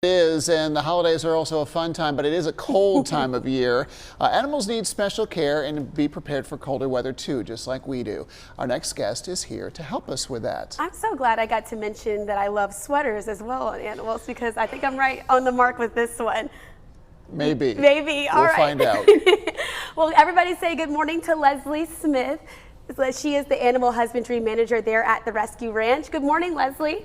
It is, and the holidays are also a fun time, but it is a cold time of year. Animals need special care and be prepared for colder weather too, just like we do. Our next guest is here to help us with that. I'm so glad I got to mention that I love sweaters as well on animals, because I think I'm right on the mark with this one. Maybe. Maybe. All right. We'll find out. Well, everybody say good morning to Leslie Smith. She is the animal husbandry manager there at the Rescue Ranch. Good morning, Leslie.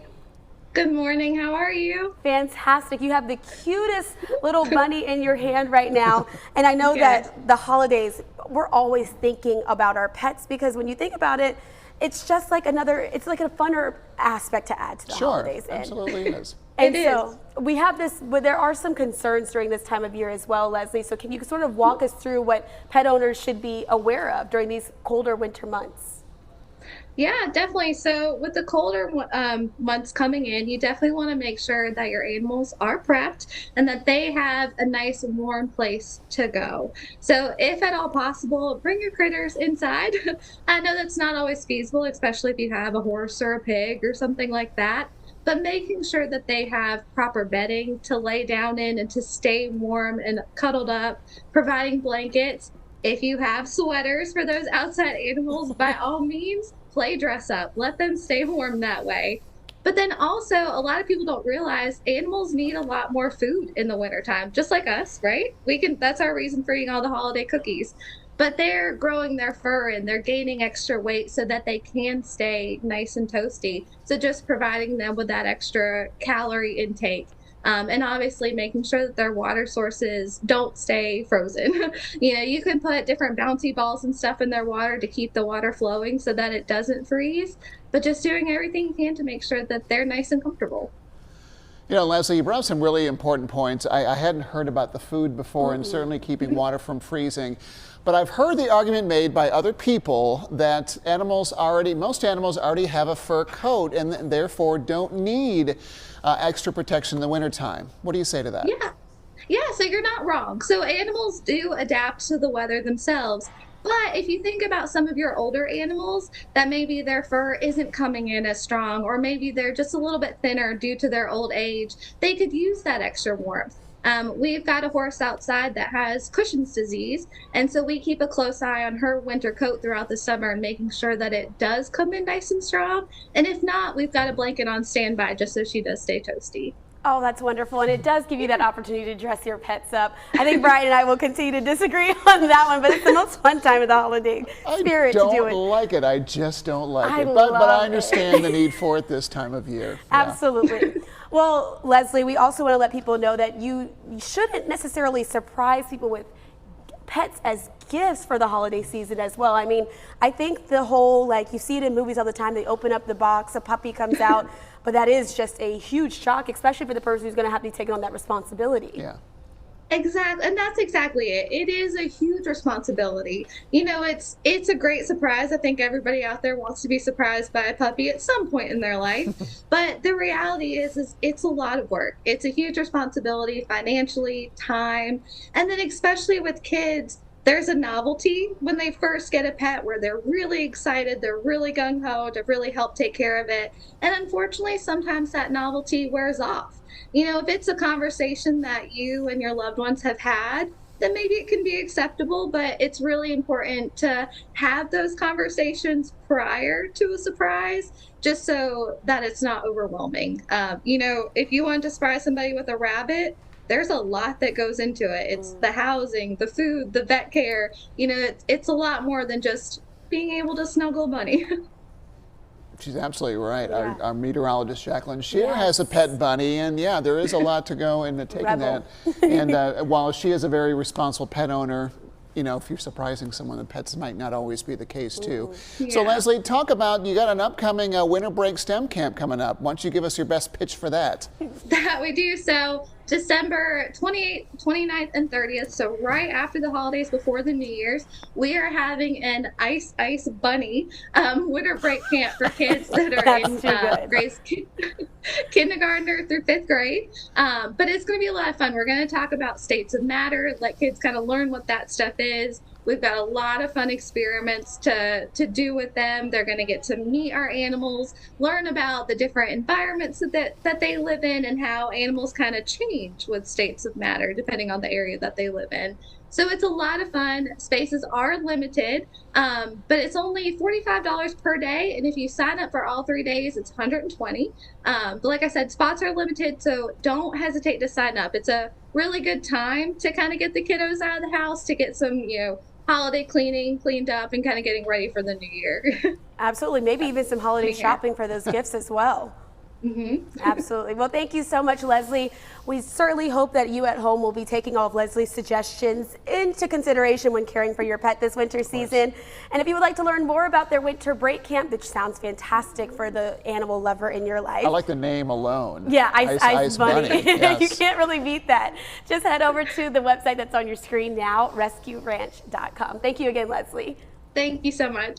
Good morning. How are you? Fantastic. You have the cutest little bunny in your hand right now. And I know that the holidays, we're always thinking about our pets, because when you think about it, it's just like it's like a funner aspect to add to the holidays. Sure, absolutely is. And so we have this, but there are some concerns during this time of year as well, Leslie. So can you sort of walk us through what pet owners should be aware of during these colder winter months? Yeah, definitely. So with the colder months coming in, you definitely want to make sure that your animals are prepped and that they have a nice warm place to go. So if at all possible, bring your critters inside. I know that's not always feasible, especially if you have a horse or a pig or something like that. But making sure that they have proper bedding to lay down in and to stay warm and cuddled up, providing blankets. If you have sweaters for those outside animals, by all means, play dress up. Let them stay warm that way. But then also, a lot of people don't realize animals need a lot more food in the wintertime, just like us, right? That's our reason for eating all the holiday cookies. But they're growing their fur and they're gaining extra weight so that they can stay nice and toasty. So just providing them with that extra calorie intake. And obviously making sure that their water sources don't stay frozen. You can put different bouncy balls and stuff in their water to keep the water flowing so that it doesn't freeze, but just doing everything you can to make sure that they're nice and comfortable. You know, Leslie, you brought up some really important points. I hadn't heard about the food before, and certainly keeping water from freezing. But I've heard the argument made by other people that most animals already have a fur coat and therefore don't need extra protection in the wintertime. What do you say to that? Yeah, so you're not wrong. So animals do adapt to the weather themselves. But if you think about some of your older animals that maybe their fur isn't coming in as strong, or maybe they're just a little bit thinner due to their old age, they could use that extra warmth. We've got a horse outside that has Cushing's disease, and so we keep a close eye on her winter coat throughout the summer and making sure that it does come in nice and strong. And if not, we've got a blanket on standby just so she does stay toasty. Oh, that's wonderful. And it does give you that opportunity to dress your pets up. I think Brian and I will continue to disagree on that one, but it's the most fun time of the holiday spirit to do it. I don't like it. I just don't like it. But I understand the need for it this time of year. Absolutely. Well, Leslie, we also want to let people know that you shouldn't necessarily surprise people with pets as gifts for the holiday season as well. I mean, I think the whole, you see it in movies all the time, they open up the box, a puppy comes out, but that is just a huge shock, especially for the person who's going to have to be taking on that responsibility. Yeah. Exactly, and that's exactly it. It is a huge responsibility. It's a great surprise. I think everybody out there wants to be surprised by a puppy at some point in their life. But the reality is it's a lot of work. It's a huge responsibility financially, time, and then especially with kids, there's a novelty when they first get a pet where they're really excited, they're really gung-ho to really help take care of it. And unfortunately, sometimes that novelty wears off. If it's a conversation that you and your loved ones have had, then maybe it can be acceptable, but it's really important to have those conversations prior to a surprise, just so that it's not overwhelming. If you want to surprise somebody with a rabbit, there's a lot that goes into it. It's the housing, the food, the vet care. It's a lot more than just being able to snuggle a bunny. She's absolutely right. Yeah. Our meteorologist, Jacqueline Shear, has a pet bunny, and there is a lot to go into taking that. And while she is a very responsible pet owner, if you're surprising someone, the pets might not always be the case too. Yeah. So Leslie, talk about, you got an upcoming winter break STEM camp coming up. Why don't you give us your best pitch for that? That we do. So December 28th, 29th, and 30th, so right after the holidays, before the New Year's, we are having an Ice Bunny winter break camp for kids that are in kindergartner through 5th grade. But it's going to be a lot of fun. We're going to talk about states of matter, let kids kind of learn what that stuff is. We've got a lot of fun experiments to do with them. They're going to get to meet our animals, learn about the different environments that they live in, and how animals kind of change with states of matter depending on the area that they live in. So it's a lot of fun. Spaces are limited, but it's only $45 per day. And if you sign up for all 3 days, it's $120. But like I said, spots are limited, so don't hesitate to sign up. It's a really good time to kind of get the kiddos out of the house, to get some, holiday cleaning cleaned up and kind of getting ready for the new year. Absolutely. Maybe even some holiday shopping for those gifts as well. Absolutely. Well, thank you so much, Leslie. We certainly hope that you at home will be taking all of Leslie's suggestions into consideration when caring for your pet this winter season. And if you would like to learn more about their winter break camp, which sounds fantastic for the animal lover in your life. I like the name alone. Yeah, Ice Bunny. Yes. You can't really beat that. Just head over to the website that's on your screen now, rescueranch.com. Thank you again, Leslie. Thank you so much.